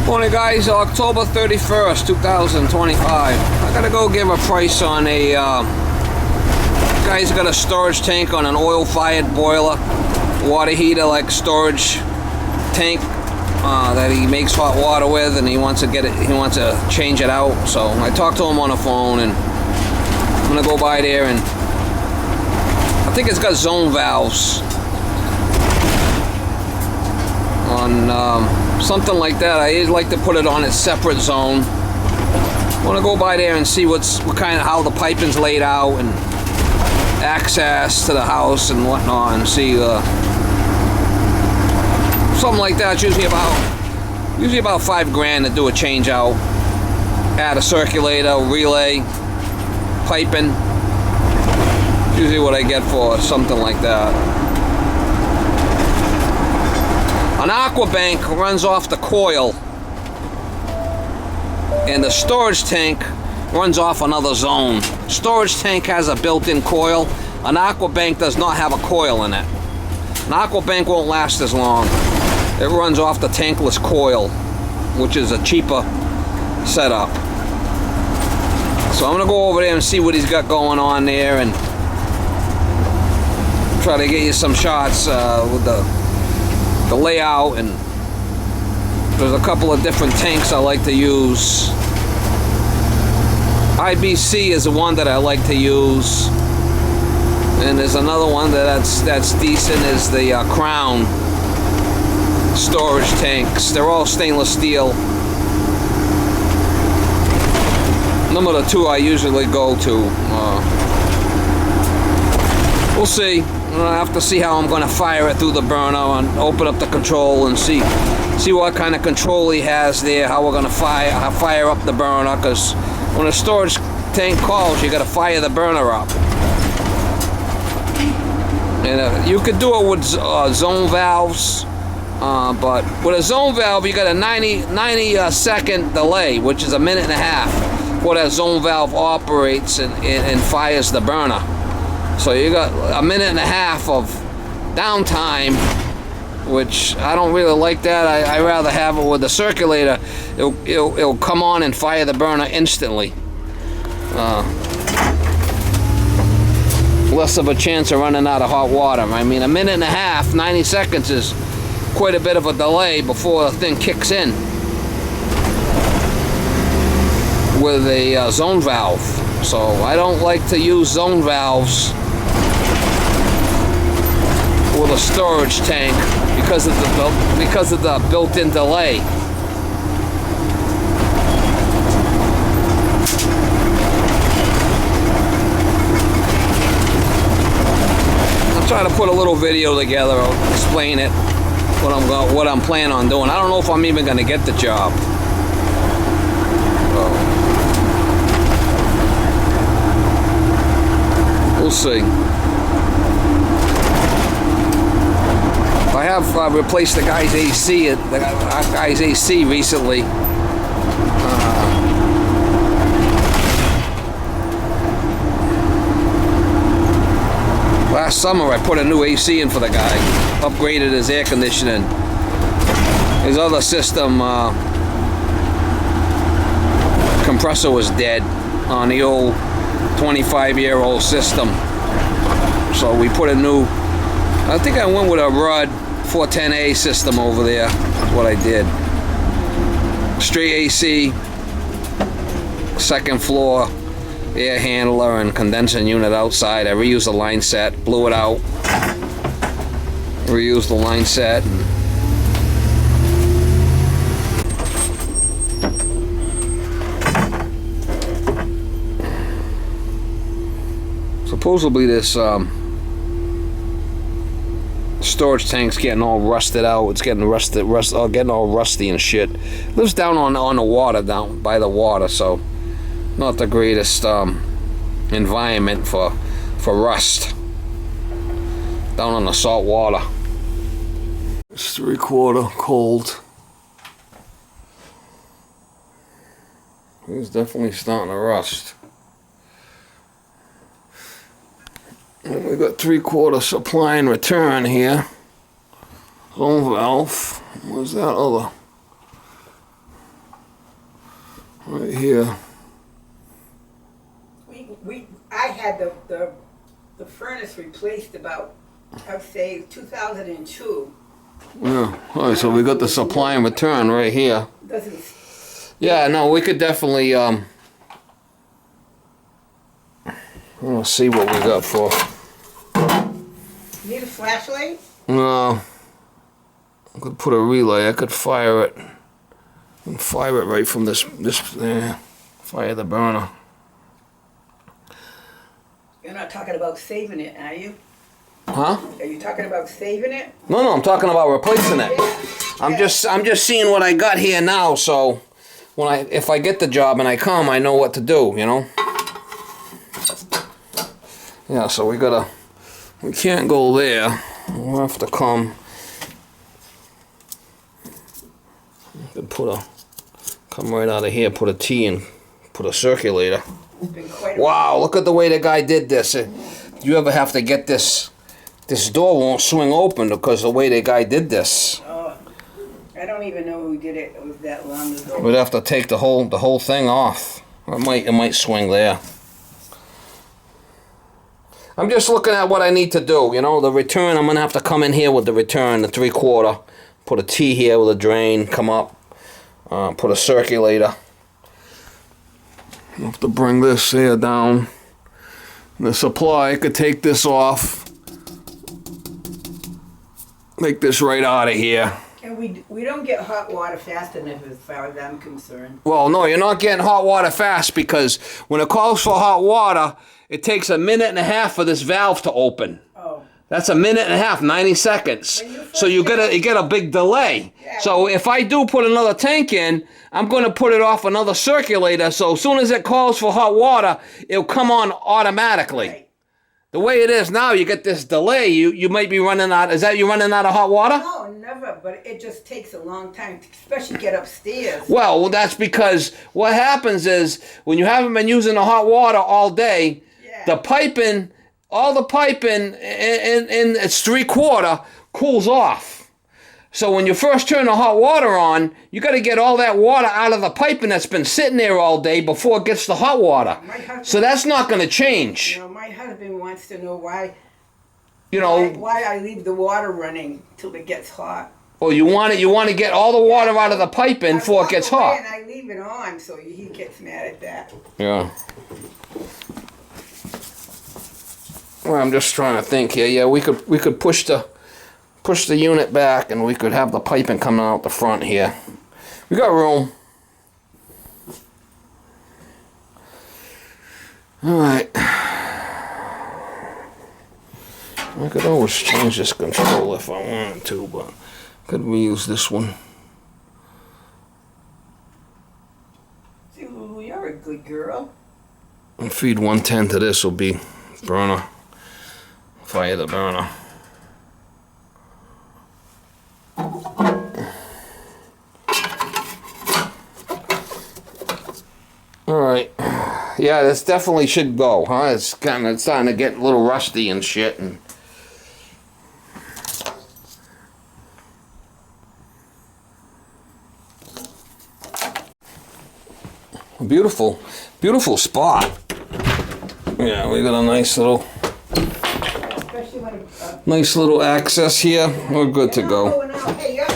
Morning guys, October 31st, 2025. I gotta go give a price on a guy's got a storage tank on an oil-fired boiler, water heater like storage tank that he makes hot water with, and he wants to change it out. So I talked to him on the phone, and I'm gonna go by there, and I think it's got zone valves on something like that. I usually like to put it on its separate zone. I want to go by there and see how the piping's laid out and access to the house and whatnot, and see something like that. It's usually about $5,000 to do a change out, add a circulator, relay, piping. Usually what I get for something like that. An aqua bank runs off the coil, and the storage tank runs off another zone. Storage tank has a built-in coil. An aqua bank does not have a coil in it. An aqua bank won't last as long. It runs off the tankless coil, which is a cheaper setup. So I'm gonna go over there and see what he's got going on there, and try to get you some shots with the layout. And there's a couple of different tanks I like to use. IBC is the one that I like to use, and there's another one that's decent, is the Crown storage tanks. They're all stainless steel. Them are the two I usually go to. We'll see. I have to see how I'm going to fire it through the burner and open up the control and see what kind of control he has there, how we're going to fire up the burner, because when a storage tank calls, you got to fire the burner up. And you could do it with zone valves, but with a zone valve you got a 90 second delay, which is a minute and a half before that zone valve operates and fires the burner. So you got a minute and a half of downtime, which I don't really like that. I rather have it with the circulator. It'll come on and fire the burner instantly. Less of a chance of running out of hot water. I mean, a minute and a half, 90 seconds is quite a bit of a delay before the thing kicks in with a zone valve. So I don't like to use zone valves with a storage tank because of the built-in delay. I'll try to put a little video together. I'll explain it, what I'm planning on doing. I don't know if I'm even going to get the job. We'll see. I have replaced the guy's AC recently. Last summer I put a new AC in for the guy, upgraded his air conditioning. His other system compressor was dead on the old 25-year-old system. So we put a new, I think I went with a Rudd 410A system over there. That's what I did. Straight AC, second floor, air handler and condensing unit outside. I reused the line set, blew it out, reused the line set. Supposedly this storage tank's getting all rusted out. It's getting getting all rusty and shit. Lives down on the water, down by the water, so not the greatest environment for rust. Down on the salt water. It's 3/4 cold. It's definitely starting to rust. We got 3/4 supply and return here. Zone valve. Where's that other? Right here. I had the furnace replaced about, I'd say, 2002. Yeah. All right, so we got the supply and return right here. Doesn't. Yeah, no, we could definitely we'll see what we got for. Need a flashlight? No. I could put a relay. I could fire it. And fire it right from this there. Fire the burner. You're not talking about saving it, are you? Huh? Are you talking about saving it? No, I'm talking about replacing it. Yeah. I'm just seeing what I got here now, so if I get the job and I come, I know what to do, you know? Yeah, so we can't go there. We'll have to come. Come right out of here, put a T and put a circulator. Wow, look at the way the guy did this. You ever have to get this door won't swing open because the way the guy did this. Oh, I don't even know who did it. It was that long ago. We'd have to take the whole thing off. It might swing there. I'm just looking at what I need to do, you know, the return. I'm gonna have to come in here with the return, the 3/4, put a T here with a drain, come up, put a circulator. I have to bring this here down. The supply, I could take this off. Make this right out of here. And we don't get hot water fast enough as far as I'm concerned. Well, no, you're not getting hot water fast because when it calls for hot water, it takes a minute and a half for this valve to open. Oh. That's a minute and a half, 90 seconds. So you get a big delay. Yeah. So if I do put another tank in, I'm going to put it off another circulator. So as soon as it calls for hot water, it'll come on automatically. Right. The way it is now, you get this delay. You might be running out. Is that you running out of hot water? No, never. But it just takes a long time, especially get upstairs. Well, that's because what happens is when you haven't been using the hot water all day, the piping, all the piping in its 3/4 cools off. So when you first turn the hot water on, you got to get all that water out of the piping that's been sitting there all day before it gets the hot water. So that's not going to change. You know, my husband wants to know why. You know why I leave the water running till it gets hot. Well, you want to get all the water out of the piping before it gets hot. And I leave it on, so he gets mad at that. Yeah. Well, I'm just trying to think here. Yeah, we could push the unit back, and we could have the piping coming out the front here. We got room. All right. I could always change this control if I wanted to, but I could reuse this one. See, Lulu, you're a good girl. And feed 110 to this will be burner. Fire the burner. Alright. Yeah, this definitely should go, huh? It's starting to get a little rusty and shit. And beautiful, beautiful spot. Yeah, we got a nice little access here. We're good to go. Hey, you're